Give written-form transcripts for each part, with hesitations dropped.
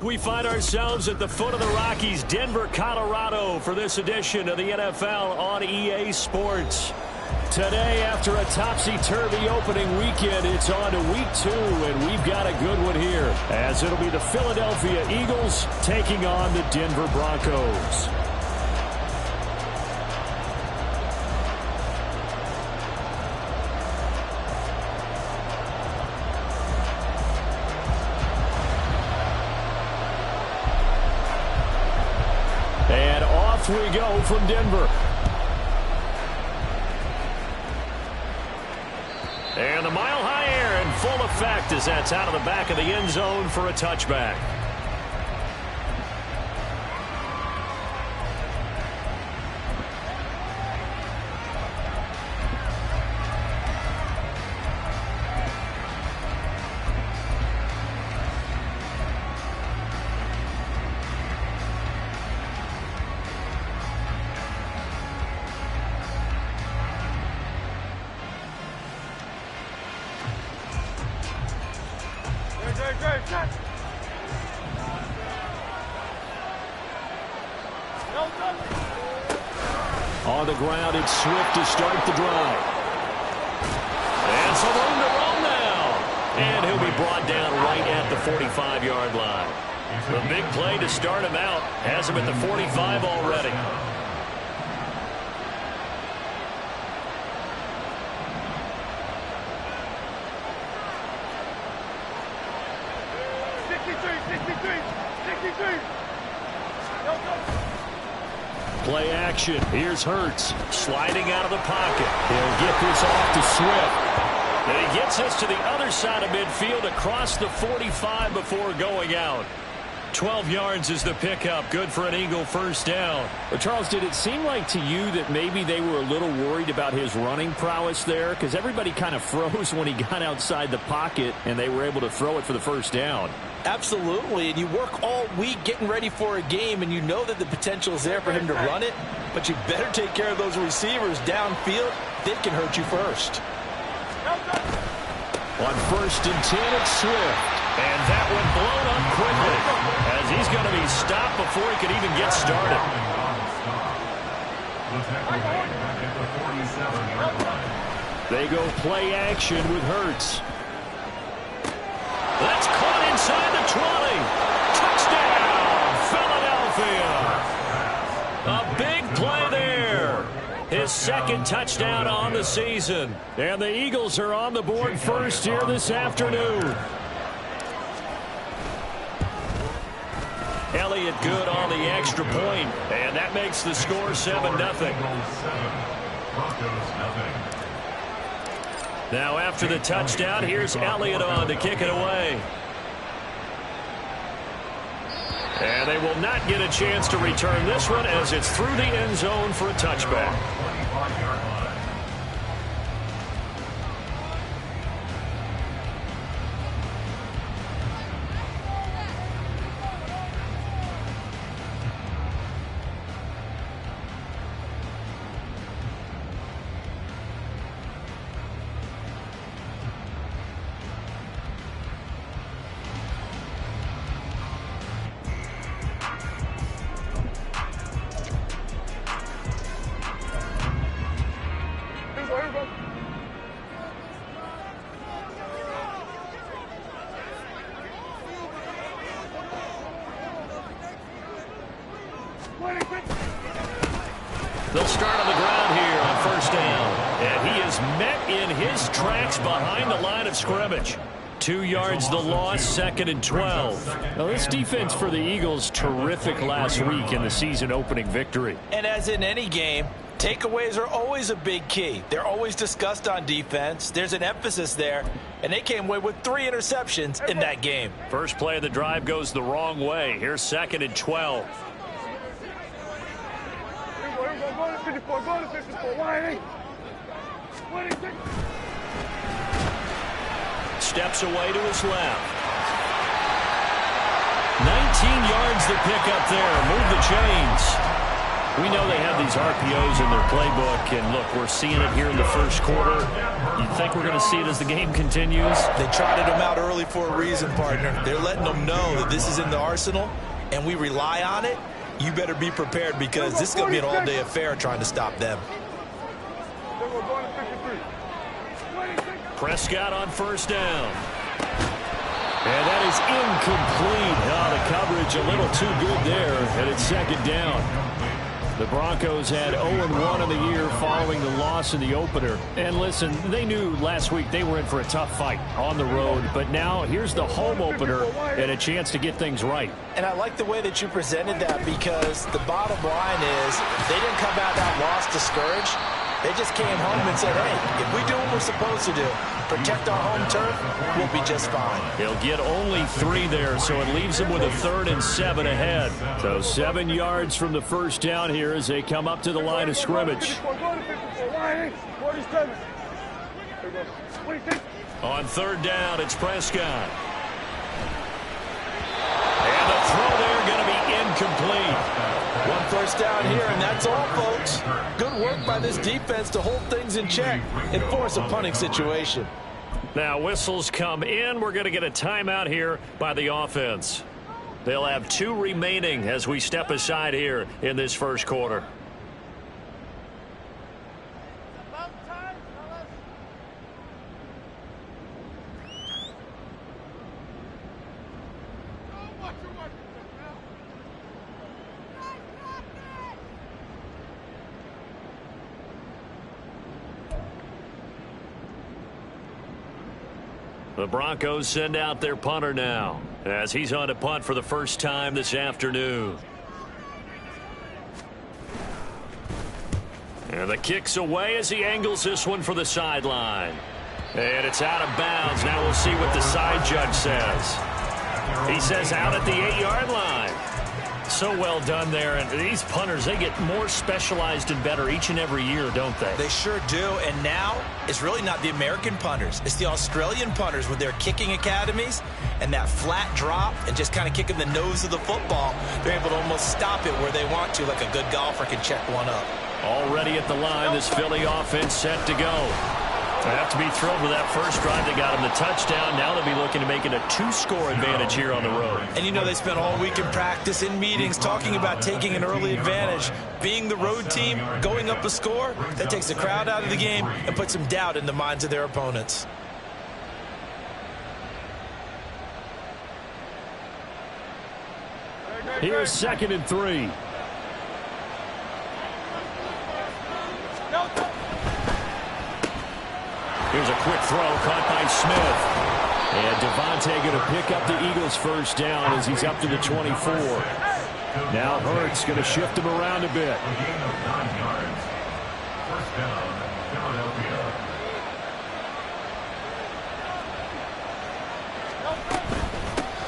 We find ourselves at the foot of the Rockies, Denver, Colorado, for this edition of the NFL on EA Sports. Today, after a topsy-turvy opening weekend, it's on to week 2, and we've got a good one here, as it'll be the Philadelphia Eagles taking on the Denver Broncos. And off we go from Denver. And the mile-high air in full effect as that's out of the back of the end zone for a touchback. On the ground, it's Swift to start the drive. And some room to roam now. And he'll be brought down right at the 45-yard line. The big play to start him out has him at the 45 already. Play action. Here's Hurts sliding out of the pocket. He'll get this off to Swift. And he gets us to the other side of midfield across the 45 before going out. 12 yards is the pickup. Good for an Eagle first down. Well, Charles, did it seem like to you that maybe they were a little worried about his running prowess there? Because everybody kind of froze when he got outside the pocket, and they were able to throw it for the first down. Absolutely, and you work all week getting ready for a game, and you know that the potential is there for him to run it, but you better take care of those receivers downfield. They can hurt you first. On 1st and 10, it's Swift. And that one blown up quickly as he's going to be stopped before he could even get started. They go play action with Hurts. That's caught inside the 20. Touchdown, Philadelphia. A big play there. His second touchdown on the season. And the Eagles are on the board first here this afternoon. Elliott good on the extra point, and that makes the score 7-0. Now after the touchdown, here's Elliott on to kick it away. And they will not get a chance to return this one as it's through the end zone for a touchback. They'll start on the ground here on first down. And he is met in his tracks behind the line of scrimmage. 2 yards the loss, 2nd and 12. Now, this defense for the Eagles, terrific last week in the season-opening victory. And as in any game, takeaways are always a big key. They're always discussed on defense. There's an emphasis there, and they came away with 3 interceptions in that game. First play of the drive goes the wrong way. Here's 2nd and 12. Steps away to his left. 19 yards the pickup there. Move the chains. We know they have these RPOs in their playbook, and look, we're seeing it here in the first quarter. You think we're going to see it as the game continues? They trotted them out early for a reason, partner. They're letting them know that this is in the arsenal, and we rely on it. You better be prepared because this is going to be an all-day affair trying to stop them. Prescott on first down. And that is incomplete. The coverage a little too good there, and it's second down. The Broncos had 0-1 in the year following the loss in the opener. And listen, they knew last week they were in for a tough fight on the road. But now here's the home opener and a chance to get things right. And I like the way that you presented that because the bottom line is they didn't come out that loss discouraged. They just came home and said, hey, if we do what we're supposed to do, protect our home turf, we'll be just fine. He'll get only 3 there, so it leaves him with a 3rd and 7 ahead. So 7 yards from the first down here as they come up to the line of scrimmage. On 3rd down, it's Prescott. And the throw there going to be incomplete. 1 first down here, and that's all, folks. Good work by this defense to hold things in check and force a punting situation. Now whistles come in. We're going to get a timeout here by the offense. They'll have 2 remaining as we step aside here in this first quarter. The Broncos send out their punter now as he's on to punt for the first time this afternoon. And the kick's away as he angles this one for the sideline. And it's out of bounds. Now we'll see what the side judge says. He says out at the 8-yard line. So well done there. And these punters, they get more specialized and better each and every year, don't they? They sure do. And now it's really not the American punters. It's the Australian punters with their kicking academies and that flat drop and just kind of kicking the nose of the football. They're able to almost stop it where they want to, like a good golfer can check one up. Already at the line, this Philly offense set to go. They have to be thrilled with that first drive. They got him the touchdown. Now they'll be looking to make it a 2-score advantage here on the road. And you know they spent all week in practice, in meetings, talking about taking an early advantage. Being the road team, going up a score, that takes the crowd out of the game and puts some doubt in the minds of their opponents. Here's 2nd and 3. Here's a quick throw caught by Smith. And Devontae going to pick up the Eagles' first down as he's up to the 24. Now Hurts going to shift him around a bit.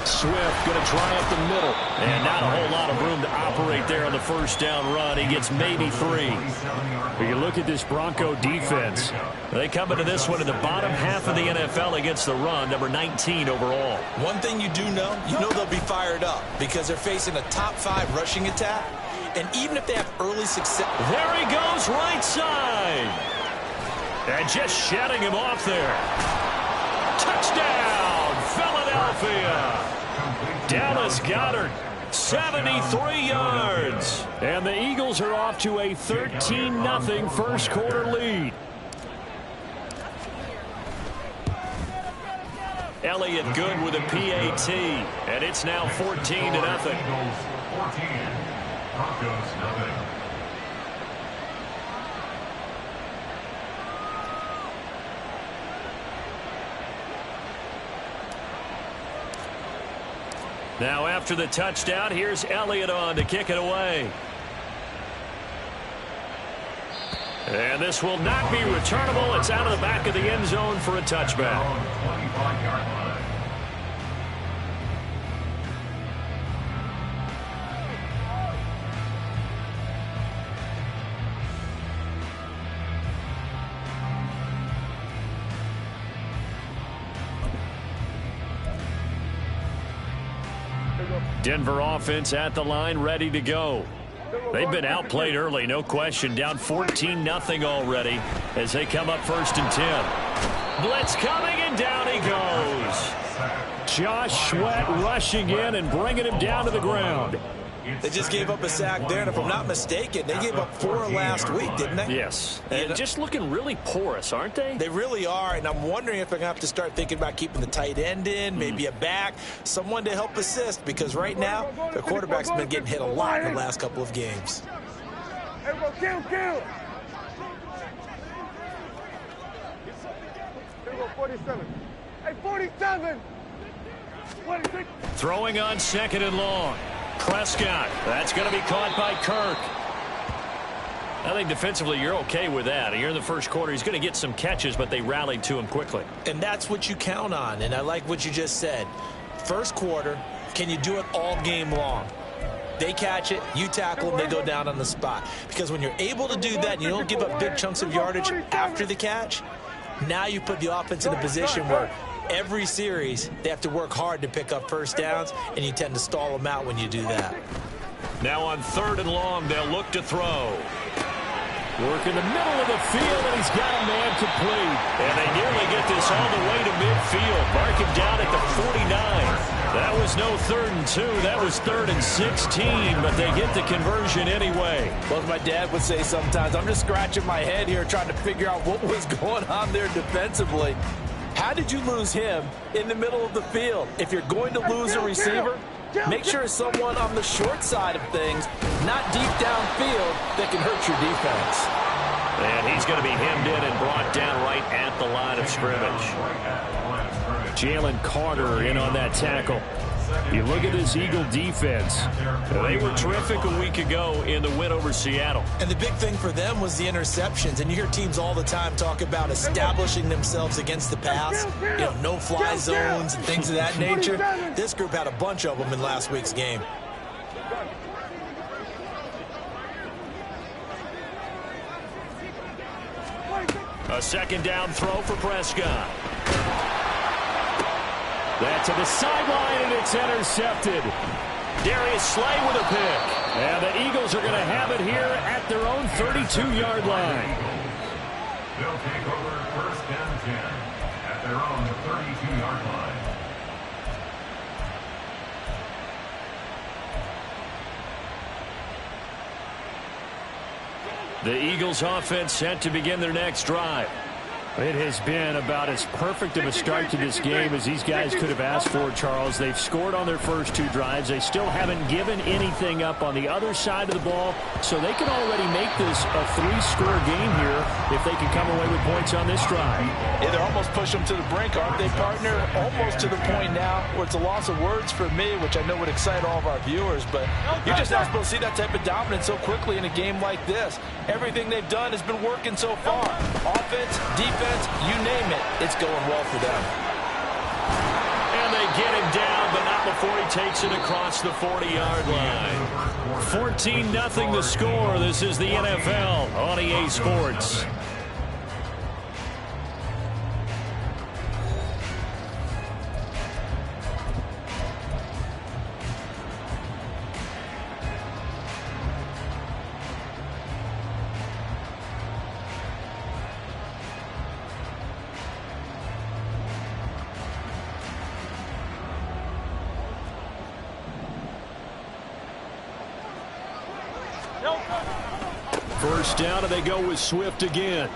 Swift going to try up the middle. And not a whole lot of room to operate there on the first down run. He gets maybe 3. But you look at this Bronco defense. They come into this one in the bottom half of the NFL against the run, number 19 overall. One thing you do know, they'll be fired up because they're facing a top 5 rushing attack. And even if they have early success. There he goes, right side. And just shutting him off there. Touchdown, Philadelphia. Dallas Goedert, 73 yards. And the Eagles are off to a 13-0 first quarter lead. Elliott good with a PAT. And it's now 14-0. Now after the touchdown, here's Elliott on to kick it away. And this will not be returnable. It's out of the back of the end zone for a touchback. Denver offense at the line, ready to go. They've been outplayed early, no question. Down 14-0 already as they come up 1st and 10. Blitz coming, and down he goes. Josh Sweat rushing in and bringing him down to the ground. They just gave up a sack there, and if I'm not mistaken, they gave up 4 last week, didn't they? Yes. And just looking really porous, aren't they? They really are, and I'm wondering if they're going to have to start thinking about keeping the tight end in, maybe a back, someone to help assist, because right now, their quarterback's been getting hit a lot in the last couple of games. Kill. Here we go, 47. Hey, 47! 46. Throwing on 2nd and long. Prescott. That's going to be caught by Kirk. I think defensively you're okay with that. Here in the first quarter, he's going to get some catches, but they rallied to him quickly. And that's what you count on, and I like what you just said. First quarter, can you do it all game long? They catch it, you tackle them, they go down on the spot. Because when you're able to do that and you don't give up big chunks of yardage after the catch, now you put the offense in a position where every series they have to work hard to pick up first downs, and you tend to stall them out when you do that. Now on 3rd and long, they'll look to throw. Work in the middle of the field, and he's got a man complete. And they nearly get this all the way to midfield. Mark him down at the 49. That was no 3rd and 2. That was 3rd and 16, but they get the conversion anyway. Well, as my dad would say sometimes, I'm just scratching my head here trying to figure out what was going on there defensively. How did you lose him in the middle of the field? If you're going to lose a receiver, make sure it's someone on the short side of things, not deep downfield, that can hurt your defense. And he's going to be hemmed in and brought down right at the line of scrimmage. Jalen Carter in on that tackle. You look at this Eagle defense. They were terrific a week ago in the win over Seattle. And the big thing for them was the interceptions. And you hear teams all the time talk about establishing themselves against the pass. You know, no-fly zones and things of that nature. This group had a bunch of them in last week's game. A 2nd down throw for Prescott. That to the sideline, and it's intercepted. Darius Slay with a pick. And the Eagles are going to have it here at their own 32-yard line. They'll take over 1st and 10 at their own 32-yard line. The Eagles offense set to begin their next drive. It has been about as perfect of a start to this game as these guys could have asked for, Charles. They've scored on their first 2 drives. They still haven't given anything up on the other side of the ball, so they can already make this a 3-score game here if they can come away with points on this drive. Yeah, they're almost pushing them to the brink, aren't they, partner? Almost to the point now where it's a loss of words for me, which I know would excite all of our viewers, but you're just not supposed to see that type of dominance so quickly in a game like this. Everything they've done has been working so far. Offense, defense, you name it, it's going well for them. And they get him down, but not before he takes it across the 40-yard line. 14-0 the score. This is the NFL on EA Sports. First down, and they go with Swift again.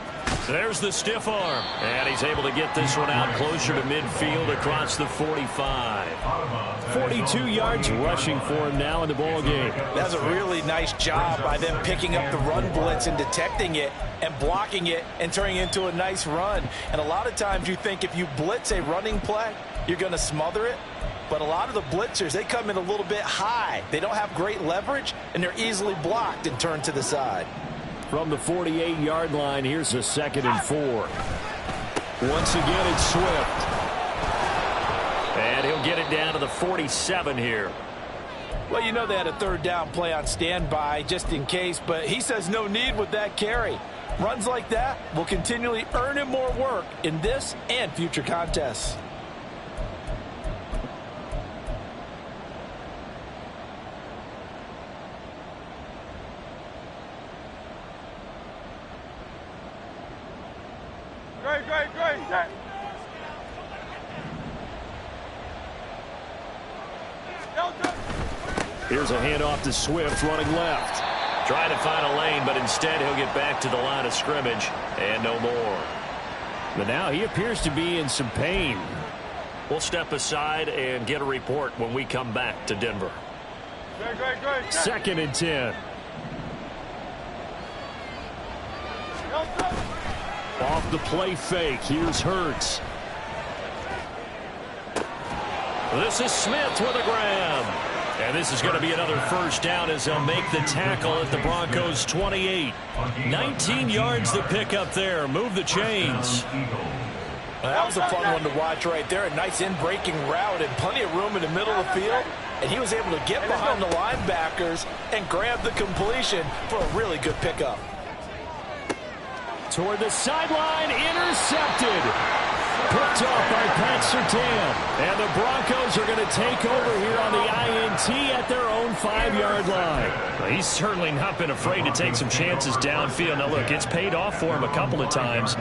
There's the stiff arm, and he's able to get this one out closer to midfield across the 45. 42 yards rushing for him now in the ball game. That's a really nice job by them picking up the run blitz and detecting it and blocking it and turning it into a nice run. And a lot of times you think if you blitz a running play, you're going to smother it. But a lot of the blitzers, they come in a little bit high. They don't have great leverage, and they're easily blocked and turned to the side. From the 48-yard line, here's a 2nd and 4. Once again, it's Swift. And he'll get it down to the 47 here. Well, you know they had a 3rd down play on standby just in case, but he says no need with that carry. Runs like that will continually earn him more work in this and future contests. Great. Set. Here's a handoff to Swift running left. Trying to find a lane, but instead he'll get back to the line of scrimmage and no more. But now he appears to be in some pain. We'll step aside and get a report when we come back to Denver. Great. 2nd and 10. Off the play fake. Here's Hurts. This is Smith with a grab. And this is going to be another first down as they'll make the tackle at the Broncos 28. 19 yards to pick up there. Move the chains. Well, that was a fun one to watch right there. A nice in-breaking route and plenty of room in the middle of the field. And he was able to get behind the linebackers and grab the completion for a really good pickup. Toward the sideline, intercepted. Picked off by Pat Surtain. And the Broncos are going to take over here on the INT at their own 5-yard line. Well, he's certainly not been afraid to take some chances downfield. Now, look, it's paid off for him a couple of times.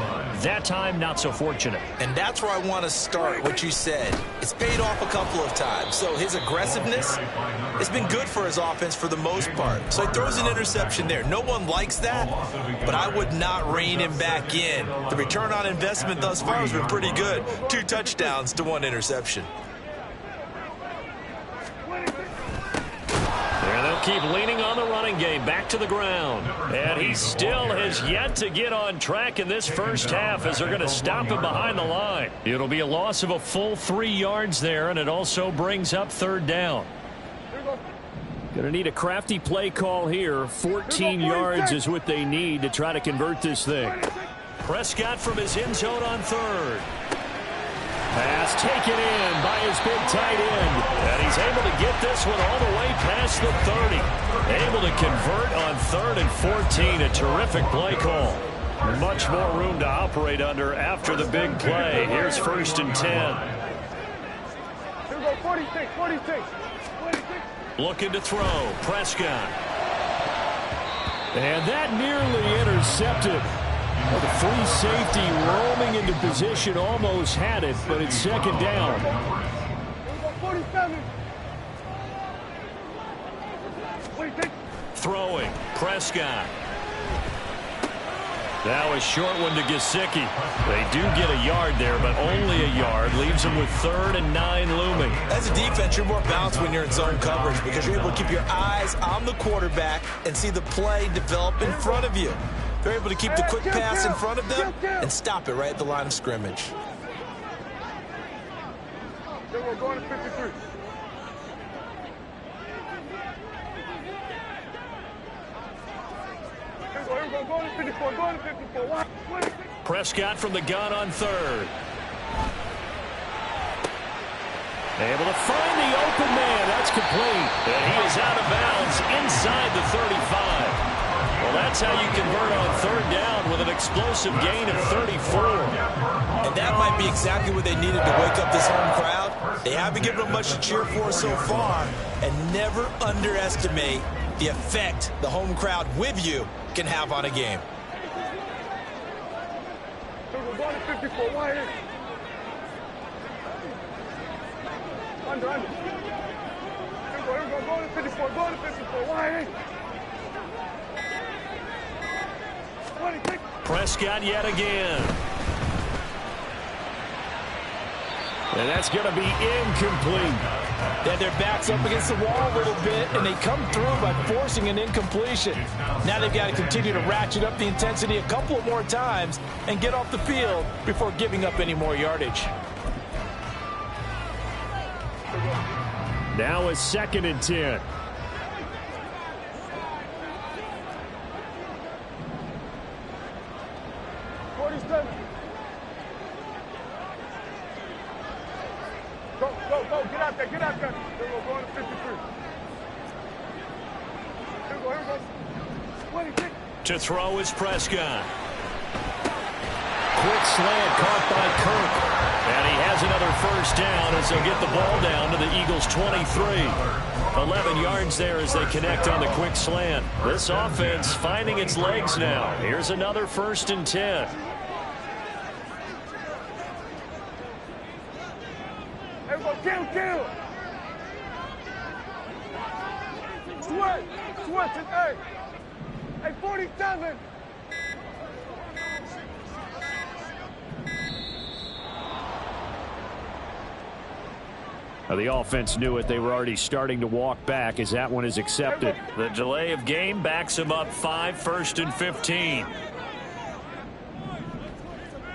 That time, not so fortunate. And that's where I want to start, what you said. It's paid off a couple of times. So his aggressiveness has been good for his offense for the most part. So he throws an interception there. No one likes that, but I would not rein him back in. The return on investment thus far has been pretty good. 2 touchdowns to 1 interception. There they'll keep leaning on the running game. Back to the ground. And he still has yet to get on track in this first half as they're going to stop him behind the line. It'll be a loss of a full 3 yards there, and it also brings up 3rd down. Going to need a crafty play call here. 14 yards is what they need to try to convert this thing. Prescott from his end zone on 3rd. Pass taken in by his big tight end. And he's able to get this one all the way past the 30. Able to convert on 3rd and 14. A terrific play call. Much more room to operate under after the big play. Here's 1st and 10. 46. Looking to throw. Prescott. And that nearly intercepted. Well, the free safety roaming into position almost had it, but it's 2nd down. 47. Throwing. Prescott. That was short one to Gesicki. They do get a yard there, but only a yard. Leaves them with 3rd and 9 looming. As a defense, you're more balanced when you're in zone coverage because you're able to keep your eyes on the quarterback and see the play develop in front of you. They're able to keep the quick pass in front of them and stop it right at the line of scrimmage. We're going to 53. Going to 54. Prescott from the gun on 3rd. Able to find the open man. That's complete. And he is out of bounds inside the 35. Well, that's how you convert on 3rd down with an explosive gain of 34. And that might be exactly what they needed to wake up this home crowd. They haven't given them much to cheer for so far. And never underestimate the effect the home crowd with you can have on a game. We're going to 54. Why here? Under. We're going to 54. Going to 54. Why here? Prescott yet again. And that's going to be incomplete. Yeah, their back's up against the wall a little bit, and they come through by forcing an incompletion. Now they've got to continue to ratchet up the intensity a couple of more times and get off the field before giving up any more yardage. Now it's 2nd and 10. Go, get out there. We're going to 53. Here we go. To throw is Prescott. Quick slant caught by Kirk. And he has another first down as they'll get the ball down to the Eagles' 23. 11 yards there as they connect on the quick slant. This offense finding its legs now. Here's another 1st and 10. kill. Sweat. Hey. Hey, 47. Now the offense knew it. They were already starting to walk back as that one is accepted. The delay of game backs him up 5, 1st and 15. Here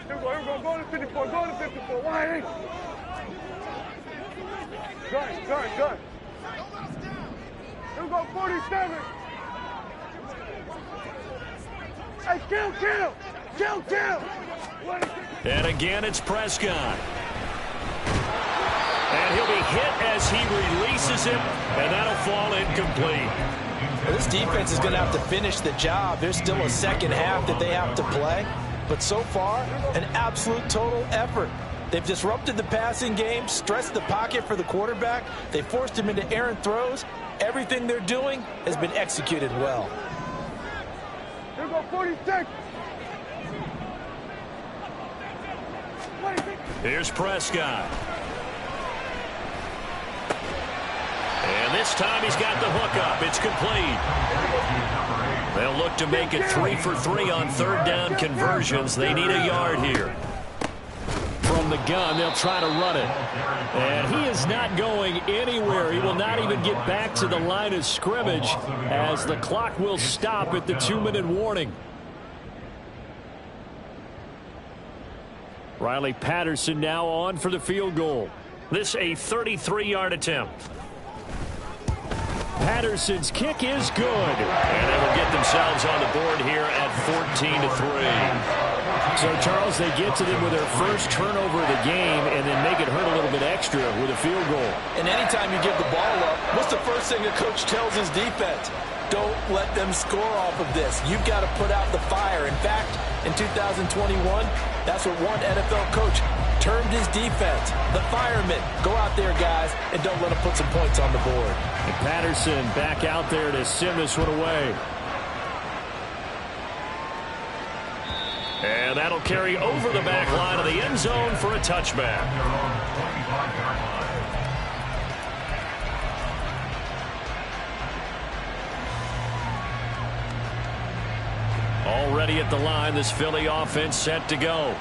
we go. Go to 54. Go to 54. Why? Good. Here we go. 47. Hey, kill. And again, it's Prescott. And he'll be hit as he releases him, and that'll fall incomplete. This defense is going to have to finish the job. There's still a second half that they have to play. But so far, an absolute total effort. They've disrupted the passing game, stressed the pocket for the quarterback. They forced him into errant throws. Everything they're doing has been executed well. Here we go, 46. Here's Prescott. And this time he's got the hook up. It's complete. They'll look to make it 3 for 3 on 3rd down conversions. They need a yard here. From the gun, they'll try to run it. And he is not going anywhere. He will not even get back to the line of scrimmage as the clock will stop at the 2-minute warning. Riley Patterson now on for the field goal. This a 33-yard attempt. Patterson's kick is good. And they will get themselves on the board here at 14-3. So, Charles, they get to them with their first turnover of the game and then make it hurt a little bit extra with a field goal. And anytime you give the ball up, what's the first thing a coach tells his defense? Don't let them score off of this. You've got to put out the fire. In fact, in 2021, that's what one NFL coach termed his defense, the firemen. Go out there, guys, and don't let them put some points on the board. And Patterson back out there to send this one away. And that'll carry over the back line of the end zone for a touchback. Already at the line, this Philly offense set to go.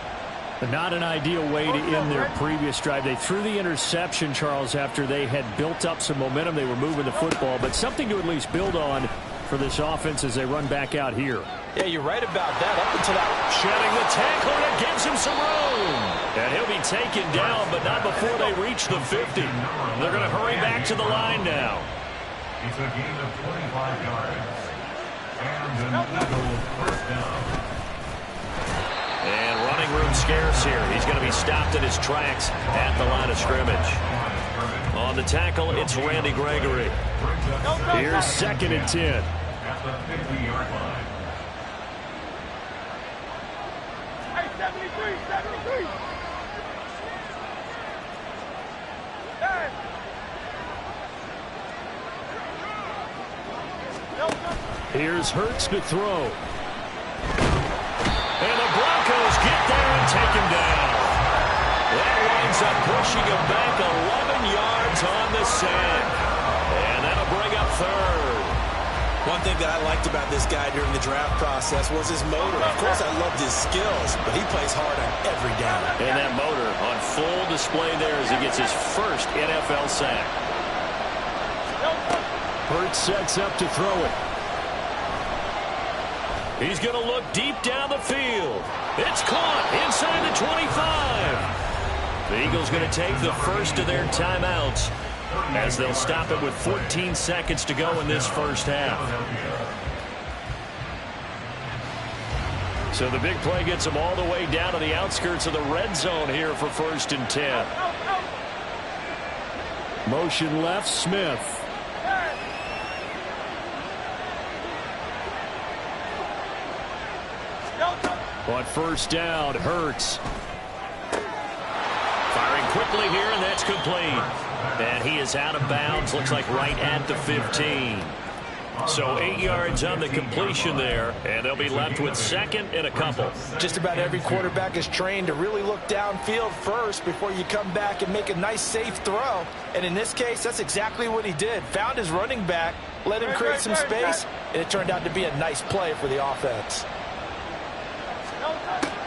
But not an ideal way to end their previous drive. They threw the interception, Charles, after they had built up some momentum. They were moving the football, but something to at least build on for this offense as they run back out here. Yeah, you're right about that. Up until that. Shedding the tackle, and it gives him some room. And he'll be taken down, but not before they reach the 50. They're going to hurry back to the line now. It's a gain of 25 yards. And another first down. And running room scarce here. He's going to be stopped in his tracks at the line of scrimmage. On the tackle, it's Randy Gregory. Here's 2nd and 10. At the 50-yard line. Hey, 73. Hey. Here's Hurts to throw. And the Broncos get there and take him down. That winds up pushing him back 11 yards on the sack. And that'll bring up 3rd. One thing that I liked about this guy during the draft process was his motor. Of course, I loved his skills, but he plays hard on every down. And that motor on full display there as he gets his first NFL sack. Hurts sets up to throw it. He's going to look deep down the field. It's caught inside the 25. The Eagles going to take the first of their timeouts as they'll stop it with 14 seconds to go in this first half. So the big play gets them all the way down to the outskirts of the red zone here for 1st and 10. Motion left, Smith. On 1st down, Hurts. Firing quickly here, and that's complete. And he is out of bounds, looks like right at the 15. So 8 yards on the completion there, and they'll be left with second and a couple. Just about every quarterback is trained to really look downfield first before you come back and make a nice, safe throw. And in this case, that's exactly what he did. Found his running back, let him create some space, and it turned out to be a nice play for the offense.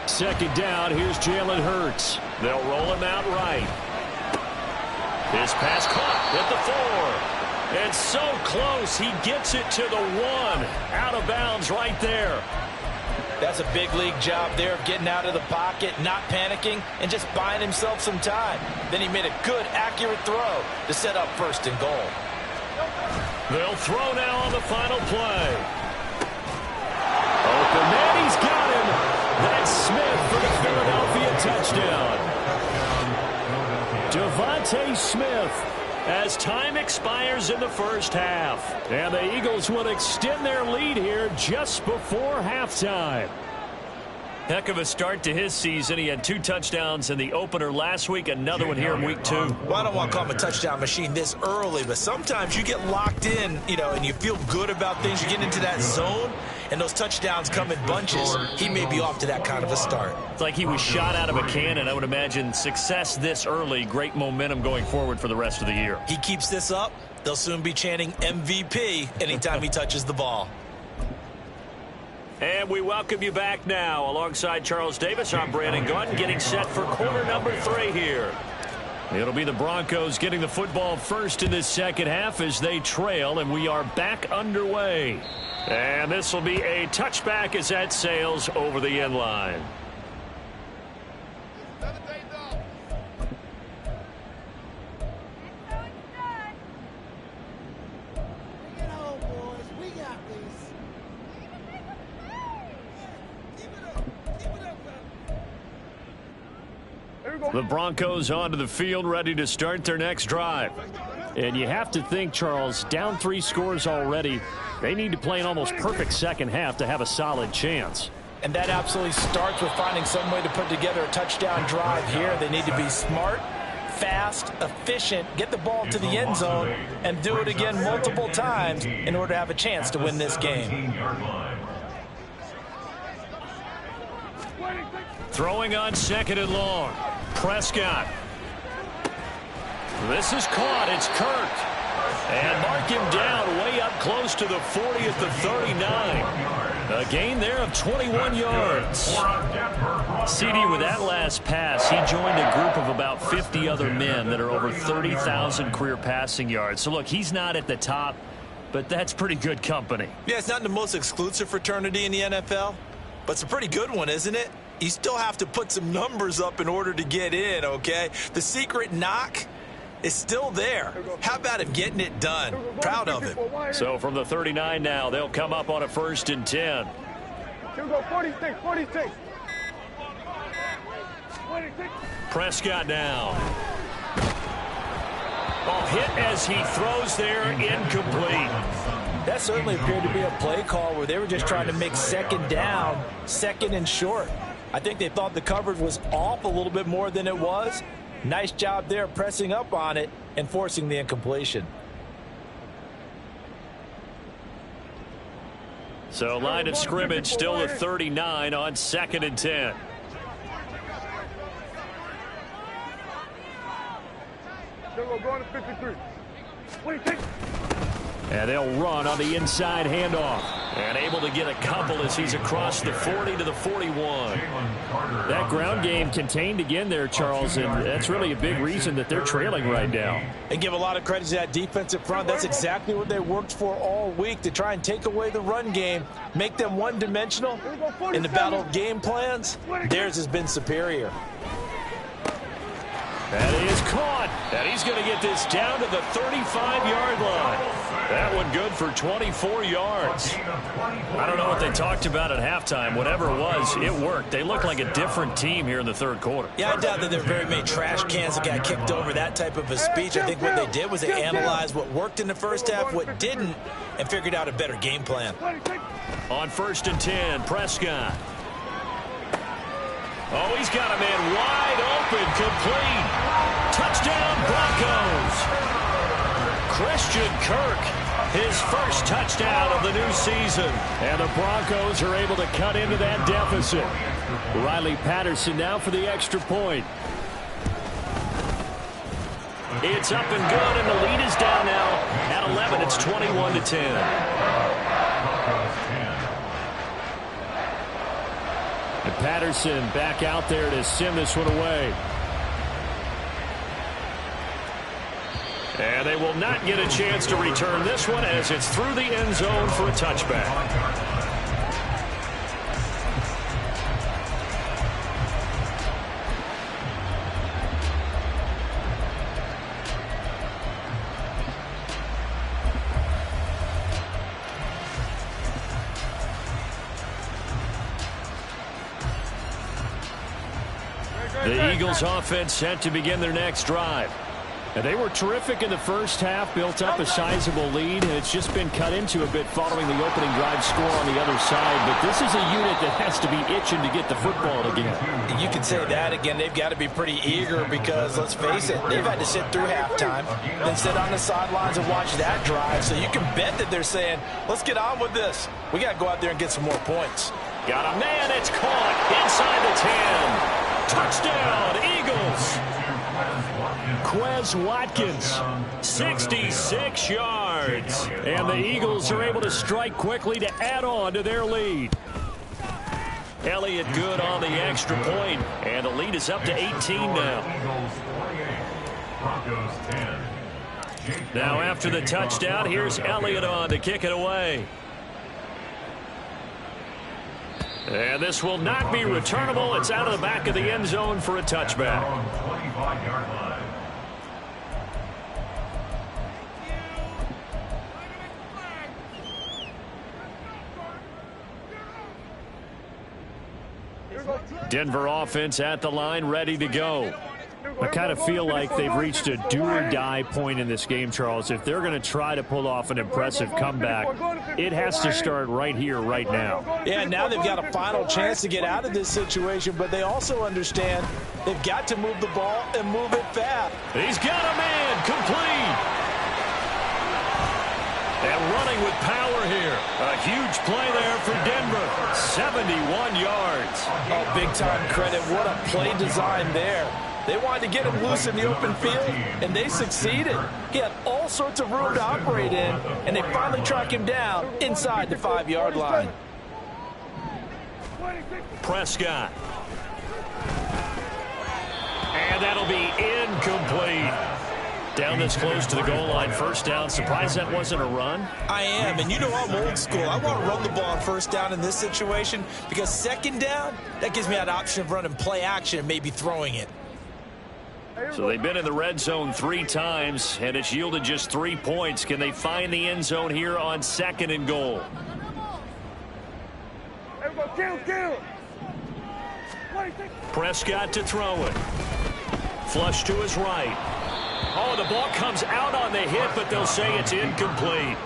Second down, here's Jalen Hurts. They'll roll him out right. His pass caught at the 4. And so close, he gets it to the 1. Out of bounds right there. That's a big league job there of getting out of the pocket, not panicking, and just buying himself some time. Then he made a good, accurate throw to set up first and goal. They'll throw now on the final play. Open man, he's got him. That's Smith for the Philadelphia touchdown. Devontae Smith, as time expires in the first half. And the Eagles will extend their lead here just before halftime. Heck of a start to his season. He had 2 touchdowns in the opener last week, another one here in week 2. Well, I don't want to call him a touchdown machine this early, but sometimes you get locked in, and you feel good about things. You get into that zone, and those touchdowns come in bunches. He may be off to that kind of a start. It's like he was shot out of a cannon. I would imagine success this early, great momentum going forward for the rest of the year. He keeps this up, they'll soon be chanting MVP anytime he touches the ball. And we welcome you back now. Alongside Charles Davis, I'm Brandon Gaudin, getting set for quarter number 3 here. It'll be the Broncos getting the football first in this second half as they trail, and we are back underway. And this will be a touchback as that sails over the end line. The Broncos onto the field, ready to start their next drive. And you have to think, Charles, down 3 scores already. They need to play an almost perfect second half to have a solid chance. And that absolutely starts with finding some way to put together a touchdown drive here. They need to be smart, fast, efficient, get the ball to the end zone, and do it again multiple times in order to have a chance to win this game. Throwing on second and long. Prescott. This is caught. It's Kirk. And mark him down way up close to the 40 at the 39. A gain there of 21 yards. CD, with that last pass, he joined a group of about 50 other men that are over 30,000 career passing yards. So, look, he's not at the top, but that's pretty good company. Yeah, it's not the most exclusive fraternity in the NFL, but it's a pretty good one, isn't it? You still have to put some numbers up in order to get in, okay? The secret knock is still there. How about him getting it done? Proud of him. So from the 39 now, they'll come up on a 1st and 10. He'll go 46, 46. Prescott now. Oh, hit as he throws there, incomplete. That certainly appeared to be a play call where they were just trying to make second down, second and short. I think they thought the coverage was off a little bit more than it was. Nice job there pressing up on it and forcing the incompletion. So line of scrimmage still at 39 on 2nd and 10. They'll go to 53. What do you think? And they'll run on the inside handoff. And able to get a couple as he's across the 40 to the 41. That ground game contained again there, Charles, and that's really a big reason that they're trailing right now. And give a lot of credit to that defensive front. That's exactly what they worked for all week, to try and take away the run game, make them one-dimensional. In the battle of game plans, theirs has been superior. That is caught, and he's going to get this down to the 35-yard line. That one good for 24 yards. I don't know what they talked about at halftime. Whatever it was, it worked. They look like a different team here in the 3rd quarter. Yeah, I doubt that there are very many trash cans that got kicked over, that type of a speech. I think what they did was they analyzed what worked in the first half, what didn't, and figured out a better game plan. On 1st and 10, Prescott. Oh, he's got a man wide open, complete. Touchdown, Broncos. Christian Kirk, his first touchdown of the new season. And the Broncos are able to cut into that deficit. Riley Patterson now for the extra point. It's up and good, and the lead is down now at 11. It's 21-10. And Patterson back out there to send this one away. And they will not get a chance to return this one as it's through the end zone for a touchback. The Eagles offense set to begin their next drive. And they were terrific in the first half, built up a sizable lead, and it's just been cut into a bit following the opening drive score on the other side. But this is a unit that has to be itching to get the football again. You can say that again. They've got to be pretty eager because, let's face it, they've had to sit through halftime, then sit on the sidelines and watch that drive. So you can bet that they're saying, let's get on with this. We got to go out there and get some more points. Got a man, it's caught inside the 10. Touchdown, Eagles. Quez Watkins, 66 yards. And the Eagles are able to strike quickly to add on to their lead. Elliott good on the extra point, and the lead is up to 18 now. Now after the touchdown, here's Elliott on to kick it away. And this will not be returnable. It's out of the back of the end zone for a touchback. Denver offense at the line, ready to go. I kind of feel like they've reached a do-or-die point in this game, Charles. If they're going to try to pull off an impressive comeback, it has to start right here, right now. Yeah, now they've got a final chance to get out of this situation, but they also understand they've got to move the ball and move it fast. He's got a man, complete. And running with power here. A huge play there for Denver. 71 yards. Oh, big-time credit. What a play design there. They wanted to get him loose in the open field, and they succeeded. He had all sorts of room to operate in, and they finally track him down inside the 5-yard line. Prescott. And that'll be incomplete. Down this close to the goal line, first down. Surprised that wasn't a run? I am, and you know I'm old school. I want to run the ball on first down in this situation because second down, that gives me that option of running play action and maybe throwing it. So they've been in the red zone 3 times, and it's yielded just 3 points. Can they find the end zone here on 2nd and goal? Prescott to throw it. Flush to his right. Oh, the ball comes out on the hit, but they'll say it's incomplete.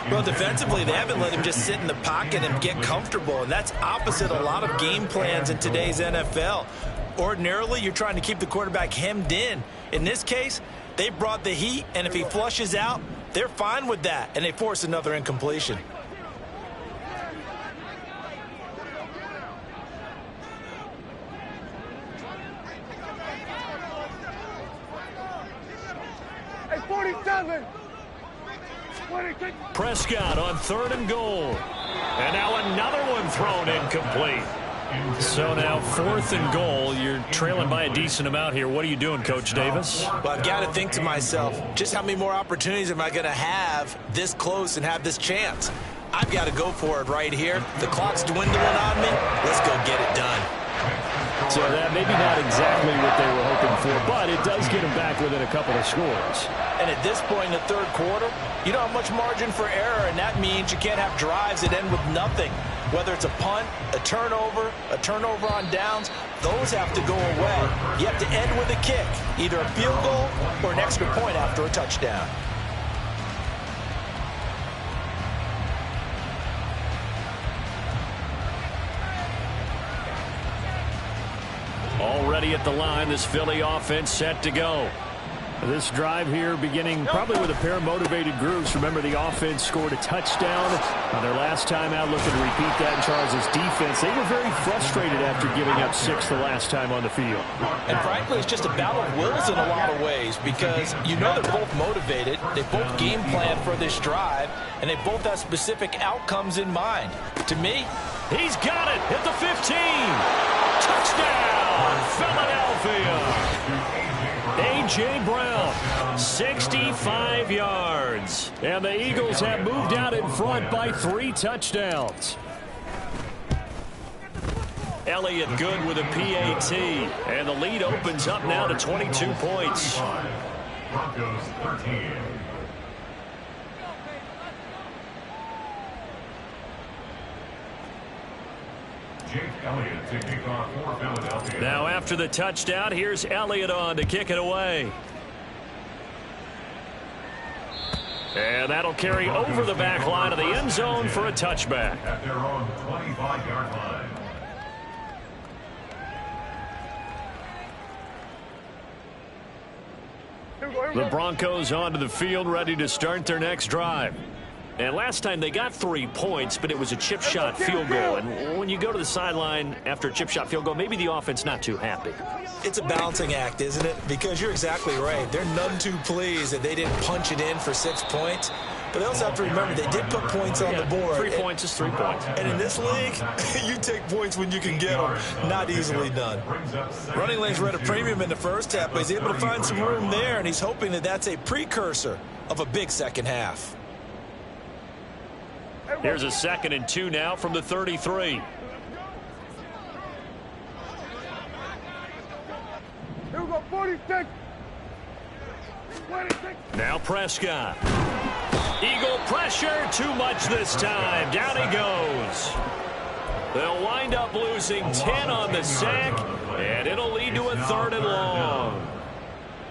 Well, defensively, they haven't let him just sit in the pocket and get comfortable, and that's opposite a lot of game plans in today's NFL. Ordinarily, you're trying to keep the quarterback hemmed in. In this case, they brought the heat, and if he flushes out, they're fine with that, and they force another incompletion. Hey, 47. Prescott on 3rd and goal. And now another one thrown incomplete. So now 4th and goal. You're trailing by a decent amount here. What are you doing, Coach Davis? Well, I've got to think to myself, just how many more opportunities am I going to have this close and have this chance? I've got to go for it right here. The clock's dwindling on me. Let's go get it done. So that maybe not exactly what they were hoping for, but it does get them back within a couple of scores. And at this point in the 3rd quarter, you don't have much margin for error, and that means you can't have drives that end with nothing. Whether it's a punt, a turnover on downs, those have to go away. You have to end with a kick, either a field goal or an extra point after a touchdown. Already at the line, this Philly offense set to go. This drive here beginning probably with a pair of motivated groups. Remember, the offense scored a touchdown on their last time out, looking to repeat that in Charles' defense. They were very frustrated after giving up 6 the last time on the field. And frankly, it's just a battle of wills in a lot of ways because you know they're both motivated. They both game plan for this drive, and they both have specific outcomes in mind. To me, he's got it at the 15. Touchdown, Philadelphia. A.J. Brown, 65 yards. And the Eagles have moved out in front by 3 touchdowns. Elliott good with a PAT. And the lead opens up now to 22 points. Broncos 13. Elliott to kick off for Philadelphia. Now after the touchdown, here's Elliott on to kick it away. And that'll carry over the back line of the end zone for a touchback. At their own 25-yard line. The Broncos onto the field, ready to start their next drive. And last time they got 3 points, but it was a chip shot field goal. And when you go to the sideline after a chip shot field goal, maybe the offense not too happy. it's a balancing act, isn't it? Because you're exactly right. They're none too pleased that they didn't punch it in for 6 points. But they also have to remember they did put points on the board. 3 points is 3 points. And in this league, you take points when you can get them. Not easily done. Running lanes were at a premium in the first half, but he's able to find some room there, and he's hoping that that's a precursor of a big second half. Here's a 2nd and 2 now from the 33. Here we go, 46. 26. Now Prescott. Eagle pressure, too much this time. Down he goes. They'll wind up losing 10 on the sack, and it'll lead to a 3rd and long.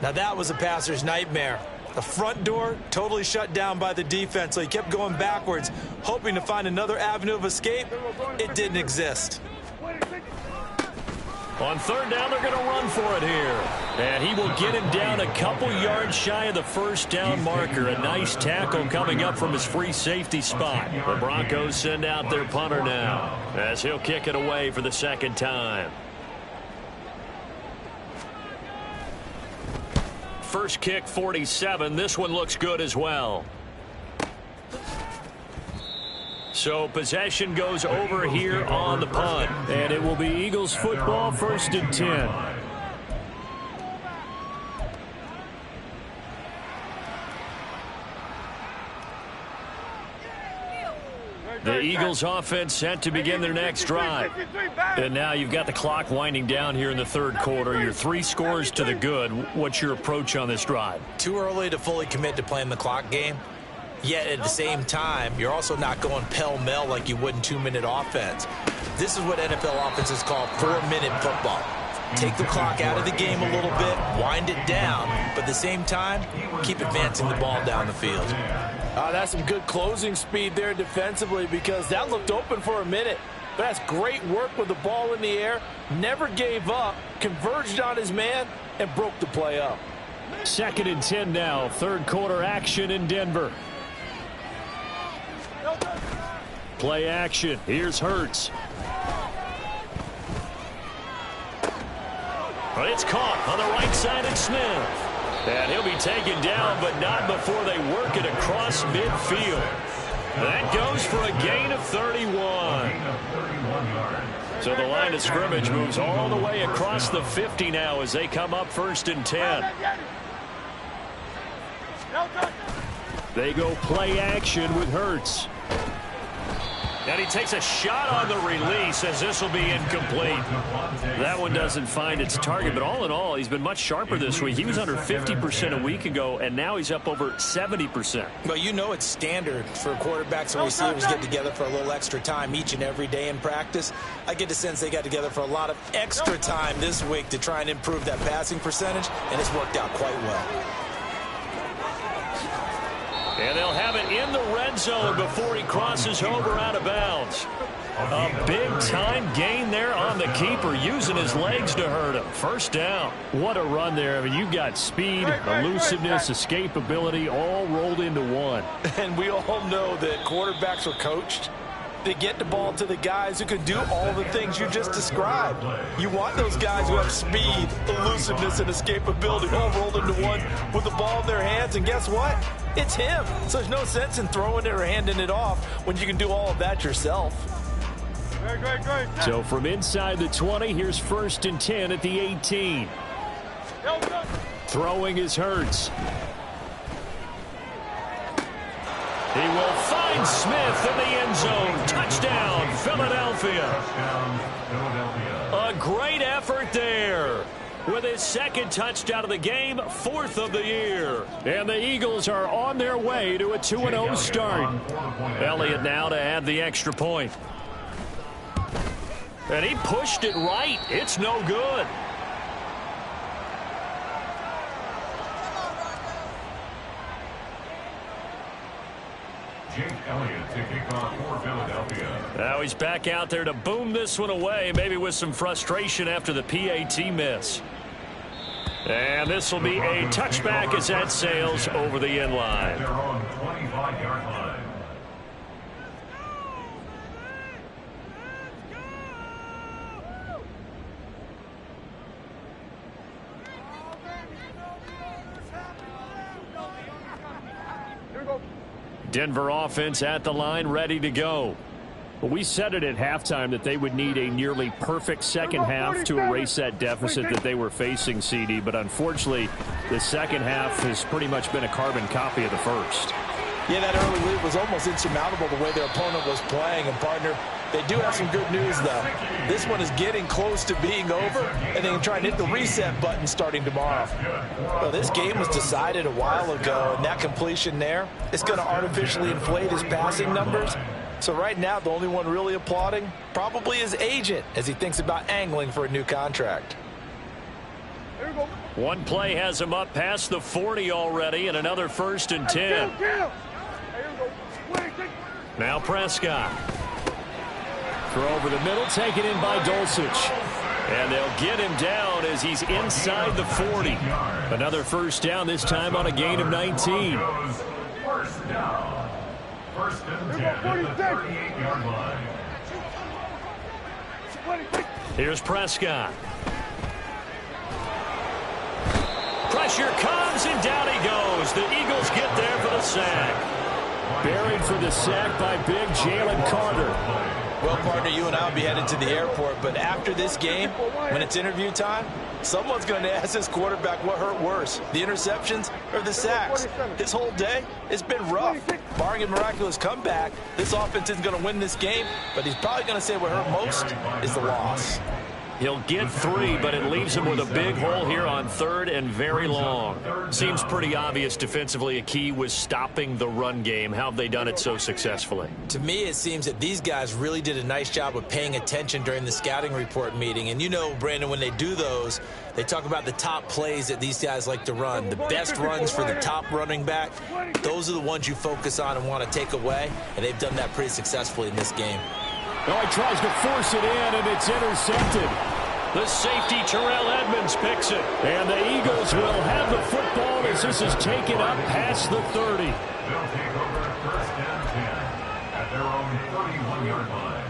Now that was a passer's nightmare. The front door totally shut down by the defense, so he kept going backwards, hoping to find another avenue of escape. It didn't exist. On 3rd down, they're going to run for it here. And he will get him down a couple yards shy of the 1st down marker. A nice tackle coming up from his free safety spot. The Broncos send out their punter now as he'll kick it away for the 2nd time. First kick, 47. This one looks good as well. So possession goes over here on the punt. And it will be Eagles football, 1st and 10. The Eagles offense set to begin their next drive. And now you've got the clock winding down here in the 3rd quarter. You're 3 scores to the good. What's your approach on this drive? Too early to fully commit to playing the clock game. Yet at the same time, you're also not going pell-mell like you would in 2-minute offense. This is what NFL offenses call 4-minute football. Take the clock out of the game a little bit, wind it down, but at the same time, keep advancing the ball down the field. That's some good closing speed there defensively, because that looked open for a minute. But that's great work with the ball in the air. Never gave up, converged on his man, and broke the play up. 2nd and 10 now. 3rd quarter action in Denver. Play action. Here's Hurts. But it's caught on the right side of Smith. And he'll be taken down, but not before they work it across midfield. That goes for a gain of 31. So the line of scrimmage moves all the way across the 50 now as they come up 1st and 10. They go play action with Hurts. And he takes a shot on the release as this will be incomplete. That one doesn't find its target, but all in all, he's been much sharper this week. He was under 50% a week ago, and now he's up over 70%. Well, you know it's standard for quarterbacks and receivers get together for a little extra time each and every day in practice. I get the sense they got together for a lot of extra time this week to try and improve that passing percentage, and it's worked out quite well. And they'll have it in the red zone before he crosses over out of bounds. A big-time gain there on the keeper, using his legs to hurt him. First down. What a run there. I mean, you've got speed, elusiveness, escapability, all rolled into one. And we all know that quarterbacks are coached. They get the ball to the guys who can do all the things you just described. You want those guys who have speed, elusiveness, and escapability all rolled into one with the ball in their hands. And guess what? It's him. So there's no sense in throwing it or handing it off when you can do all of that yourself. Great. So from inside the 20, here's 1st and 10 at the 18. Throwing is Hurts. He will find Smith in the end zone. Touchdown, Philadelphia. A great effort there. With his 2nd touchdown of the game, 4th of the year. And the Eagles are on their way to a 2-0 start. Elliott now to add the extra point. And he pushed it right. It's no good. Jake Elliott to kick off for Philadelphia. Now he's back out there to boom this one away, maybe with some frustration after the PAT miss. And this will be a touchback as that sails over the end line. They're on the 25-yard line. Denver offense at the line, ready to go. But we said it at halftime that they would need a nearly perfect second half to erase that deficit that they were facing, CD. But unfortunately, the second half has pretty much been a carbon copy of the first. Yeah, that early lead was almost insurmountable the way their opponent was playing. And, partner, they do have some good news, though. This one is getting close to being over, and they can try and hit the reset button starting tomorrow. Well, this game was decided a while ago, and that completion there is going to artificially inflate his passing numbers. So right now, the only one really applauding probably his agent as he thinks about angling for a new contract. One play has him up past the 40 already, and another 1st and 10. Now Prescott. Throw over the middle, taken in by Dulcich. And they'll get him down as he's inside the 40. Another 1st down, this time on a gain of 19. First down. 1st and 10 at the 38-yard line. Here's Prescott. Pressure comes, and down he goes. The Eagles get there for the sack. Buried for the sack by big Jalen Carter. Well, partner, you and I will be headed to the airport, but after this game, when it's interview time, someone's going to ask this quarterback what hurt worse, the interceptions or the sacks. His whole day, it's been rough. Barring a miraculous comeback, this offense isn't going to win this game, but he's probably going to say what hurt most is the loss. He'll get 3, but it leaves him with a big hole here on 3rd and very long. Seems pretty obvious defensively a key was stopping the run game. How have they done it so successfully? To me, it seems that these guys really did a nice job of paying attention during the scouting report meeting. And you know, Brandon, when they do those, they talk about the top plays that these guys like to run. The best runs for the top running back, those are the ones you focus on and want to take away. And they've done that pretty successfully in this game. Oh, he tries to force it in, and it's intercepted. The safety, Terrell Edmonds, picks it. And the Eagles will have the football as this is taken up past the 30. They'll take over 1st and 10 at their own 31-yard line.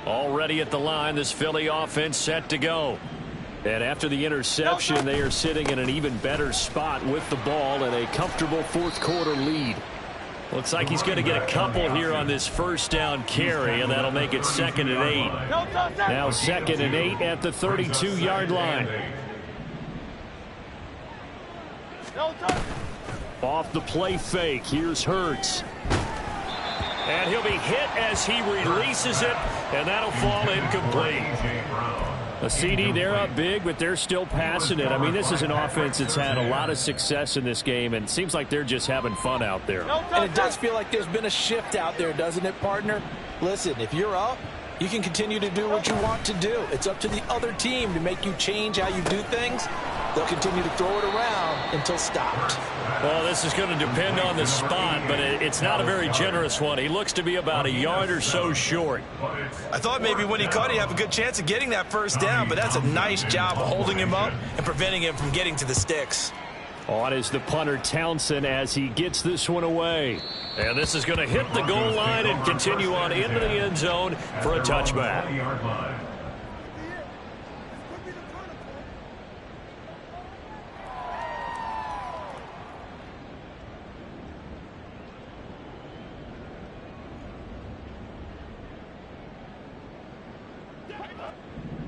Already at the line, this Philly offense set to go. And after the interception, they are sitting in an even better spot with the ball and a comfortable 4th quarter lead. Looks like he's going to get a couple here on this 1st down carry, and that'll make it 2nd and 8. Now 2nd and 8 at the 32-yard line. Off the play fake, here's Hurts. And he'll be hit as he releases it, and that'll fall incomplete. A CD, they're up big, but they're still passing it. I mean, this is an offense that's had a lot of success in this game, and it seems like they're just having fun out there. And it does feel like there's been a shift out there, doesn't it, partner? Listen, if you're up, you can continue to do what you want to do. It's up to the other team to make you change how you do things. they'll continue to throw it around until stopped. Well, this is going to depend on the spot, but it's not a very generous one. He looks to be about a yard or so short. I thought maybe when he caught, he'd have a good chance of getting that first down, but that's a nice job of holding him up and preventing him from getting to the sticks. On is the punter, Townsend, as he gets this one away. And this is going to hit the goal line and continue on into the end zone for a touchback.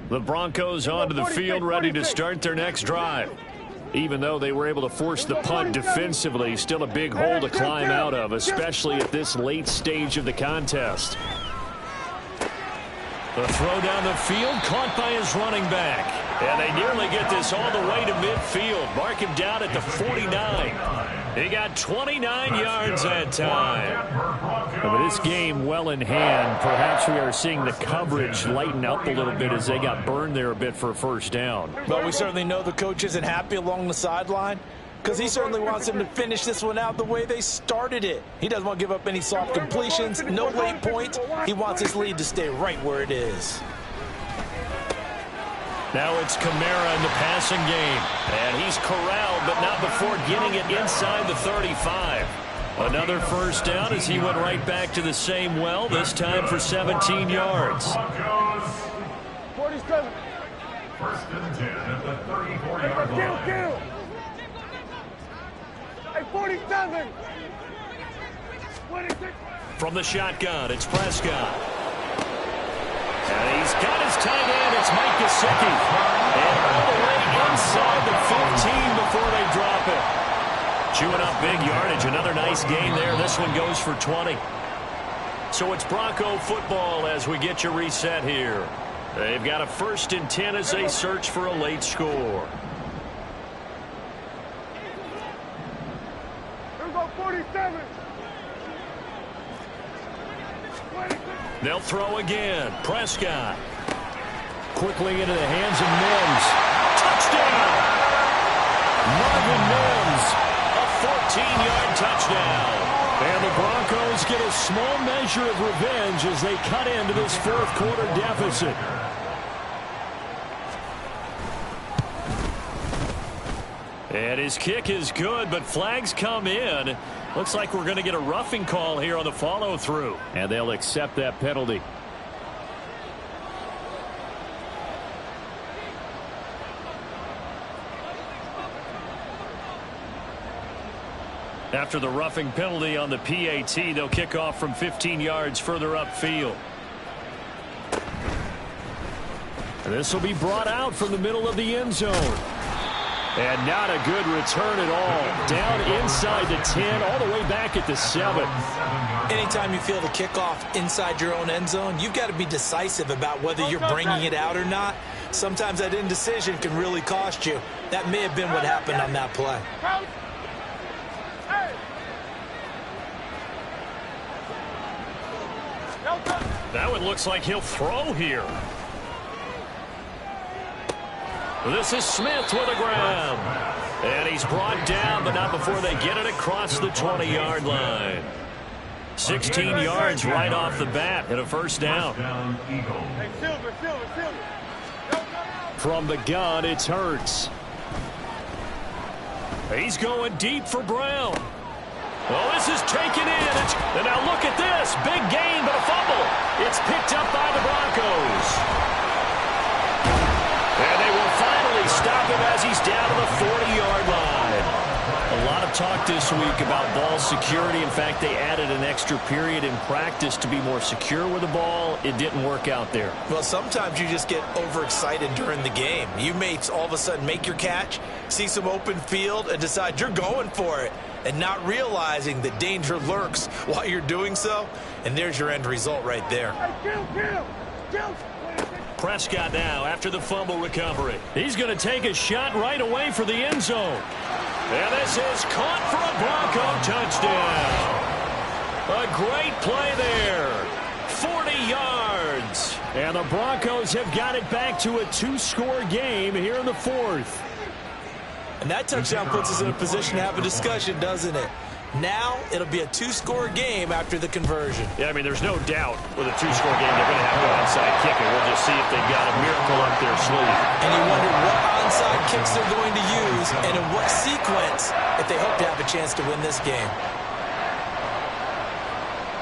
The Broncos onto the field, ready to start their next drive. Even though they were able to force the punt defensively, still a big hole to climb out of, especially at this late stage of the contest. The throw down the field, caught by his running back. And they nearly get this all the way to midfield. Mark him down at the 49. He got 29 yards that time. With this game well in hand, perhaps we are seeing the coverage lighten up a little bit as they got burned there a bit for a first down. But we certainly know the coach isn't happy along the sideline because he certainly wants them to finish this one out the way they started it. He doesn't want to give up any soft completions, no late points. He wants his lead to stay right where it is. Now it's Kamara in the passing game. And he's corralled, but not before getting it inside the 35. Another first down as he went right back to the same well, this time for 17 yards. 47. First and 10 at the 34-yard line. Kill. Hey, 47. 26. From the shotgun, it's Prescott. And he's got his tight end. It's Mike Gesicki. And all the way inside the 15 before they drop it. Chewing up big yardage. Another nice gain there. This one goes for 20. So it's Bronco football as we get you reset here. They've got a 1st and 10 as they search for a late score. Here we go, 47. They'll throw again. Prescott. Quickly into the hands of Mims. Touchdown! Marvin Mims. A 14-yard touchdown. And the Broncos get a small measure of revenge as they cut into this 4th quarter deficit. And his kick is good, but flags come in. Looks like we're going to get a roughing call here on the follow-through. And they'll accept that penalty. After the roughing penalty on the PAT, they'll kick off from 15 yards further upfield. This will be brought out from the middle of the end zone. And not a good return at all. Down inside the 10, all the way back at the 7. Anytime you feel the kickoff inside your own end zone, you've got to be decisive about whether you're bringing it out or not. Sometimes that indecision can really cost you. That may have been what happened on that play. That one looks like he'll throw here. This is Smith with a grab. And he's brought down, but not before they get it across the 20-yard line. 16 yards right off the bat and a first down. From the gun, it's Hurts. He's going deep for Brown. Oh, this is taken in. And now look at this. Big gain, but a fumble. It's picked up by the Broncos. And they will finally stop him as he's down to the 40-yard line. A lot of talk this week about ball security. In fact, they added an extra period in practice to be more secure with the ball. It didn't work out there. Well, sometimes you just get overexcited during the game. You may all of a sudden make your catch, see some open field, and decide you're going for it, and not realizing that danger lurks while you're doing so. And there's your end result right there. Kill. Prescott now after the fumble recovery. He's going to take a shot right away for the end zone. And this is caught for a Bronco touchdown. A great play there. 40 yards. And the Broncos have got it back to a 2-score game here in the 4th. And that touchdown puts us in a position to have a discussion, doesn't it? Now it'll be a two-score game after the conversion. Yeah, I mean, there's no doubt with a two-score game they're going to have to onside kick it. We'll just see if they've got a miracle up their sleeve. And you wonder what onside kicks they're going to use and in what sequence if they hope to have a chance to win this game.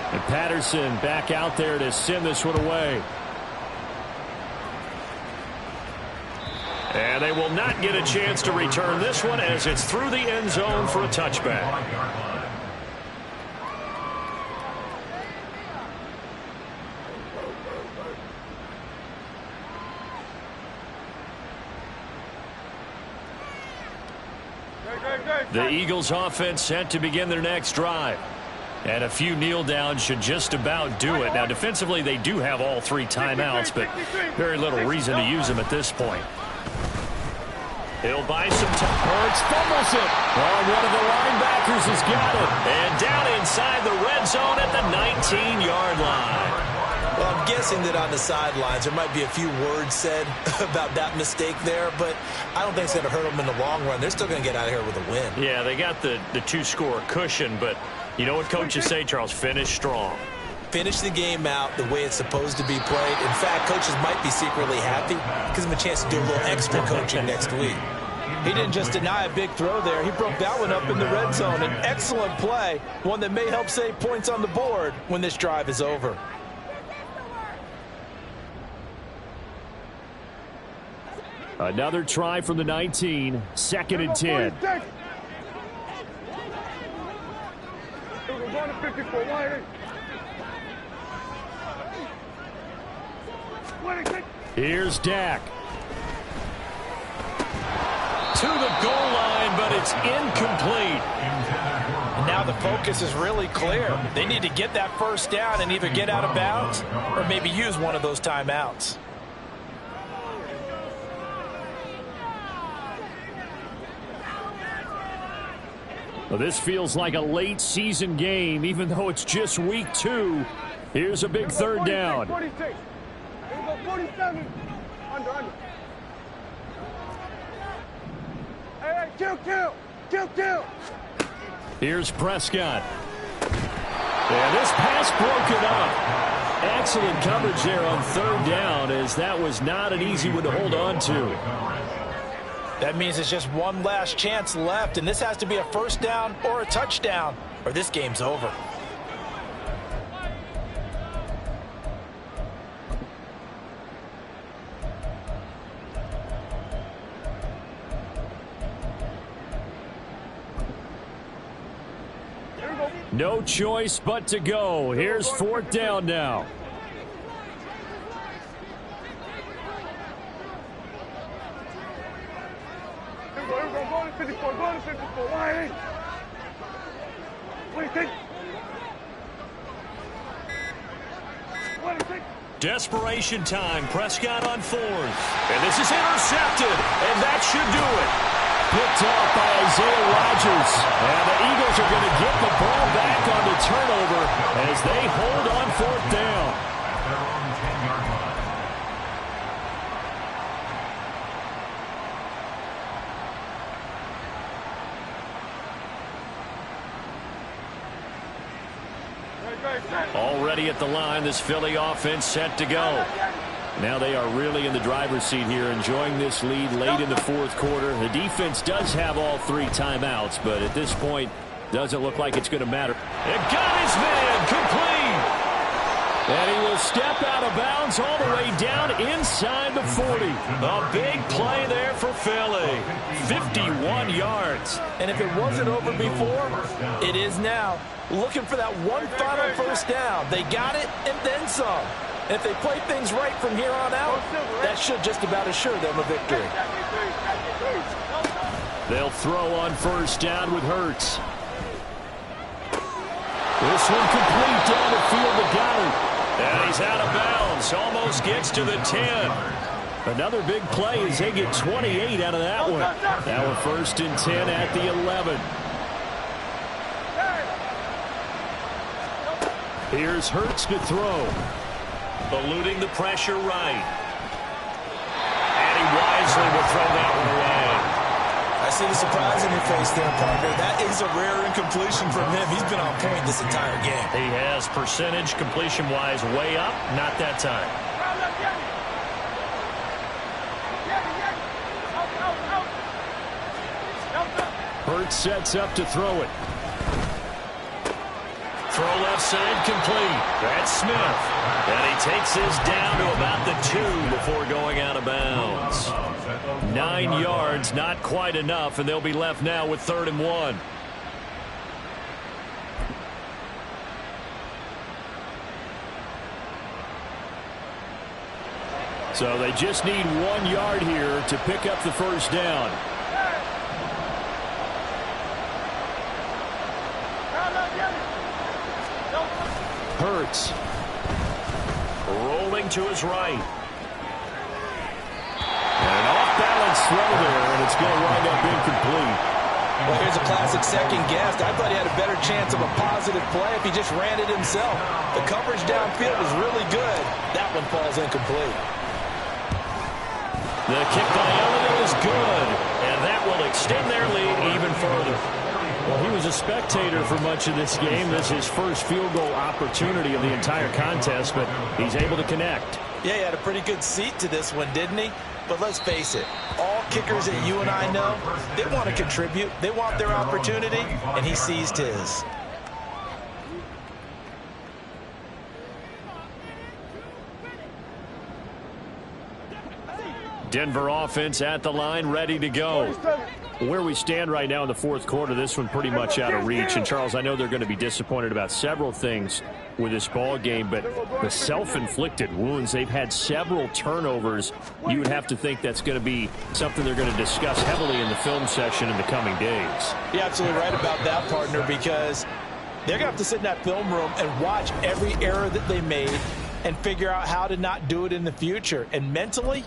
And Patterson back out there to send this one away. And they will not get a chance to return this one as it's through the end zone for a touchback. The Eagles offense set to begin their next drive. And a few kneel downs should just about do it. Now, defensively, they do have all three timeouts, but very little reason to use them at this point. He'll buy some time. Hurts fumbles it. Oh, one of the linebackers has got it. And down inside the red zone at the 19-yard line. Well, I'm guessing that on the sidelines there might be a few words said about that mistake there, but I don't think it's going to hurt them in the long run. They're still going to get out of here with a win. Yeah, they got the two-score cushion, but you know what coaches say, Charles? Finish strong. Finish the game out the way it's supposed to be played. In fact, coaches might be secretly happy. Gives them a chance to do a little extra coaching next week. He didn't just deny a big throw there. He broke that one up in the red zone. An excellent play, one that may help save points on the board when this drive is over. Another try from the 19, 2nd and 10. Here's Dak. To the goal line, but it's incomplete. And now the focus is really clear. They need to get that first down and either get out of bounds or maybe use one of those timeouts. Well, this feels like a late season game, even though it's just week 2. Here's a big third down. 46. 47. Under. Hey, kill. Here's Prescott. And this pass broken up. Excellent coverage there on third down, as that was not an easy one to hold on to. That means it's just one last chance left, and this has to be a first down or a touchdown, or this game's over. No choice but to go. Here's 4th down now. Go to 54. Why? What do you think? Desperation time. Prescott on 4th. And this is intercepted. And that should do it. Picked off by Isaiah Rodgers. And the Eagles are going to get the ball back on the turnover as they hold on 4th down. At their own 10-yard line. Already at the line, this Philly offense set to go. Now they are really in the driver's seat here, enjoying this lead late in the 4th quarter. The defense does have all 3 timeouts, but at this point, doesn't look like it's going to matter. It got his man complete. And he will step out of bounds all the way down inside the 40. A big play there for Philly. 51 yards. And if it wasn't over before, it is now. Looking for that one final first down. They got it and then some. And if they play things right from here on out, that should just about assure them a victory. They'll throw on first down with Hurts. This one complete down the field to Goddard. And he's out of bounds. Almost gets to the 10. Another big play as they get 28 out of that one. Now we're 1st and 10 at the 11. Here's Hurts to throw. Eluding the pressure right. And he wisely will throw that one away. I I see the surprise in your face there, partner. That is a rare incompletion from him. He's been on point this entire game. He has percentage completion-wise way up. Not that time. Hurts sets up to throw it. Throw left side complete. That's Smith. And he takes this down to about the 2 before going out of bounds. 9 yards, not quite enough, and they'll be left now with 3rd and 1. So they just need 1 yard here to pick up the first down. Hurts. Rolling to his right. And an off-balance throw there, and it's going to wind up incomplete. Well, here's a classic second guess. I thought he had a better chance of a positive play if he just ran it himself. The coverage downfield was really good. That one falls incomplete. The kick by Elliott is good, and that will extend their lead even further. Well, he was a spectator for much of this game. This is his first field goal opportunity of the entire contest, but he's able to connect. Yeah, he had a pretty good seat to this one, didn't he? But let's face it, all kickers that you and I know, they want to contribute. They want their opportunity, and he seized his. Denver offense at the line, ready to go. Where we stand right now in the fourth quarter, this one pretty much out of reach. And, Charles, I know they're going to be disappointed about several things with this ball game, but the self-inflicted wounds, they've had several turnovers. You would have to think that's going to be something they're going to discuss heavily in the film section in the coming days. You're absolutely right about that, partner, because they're going to have to sit in that film room and watch every error that they made and figure out how to not do it in the future. And mentally,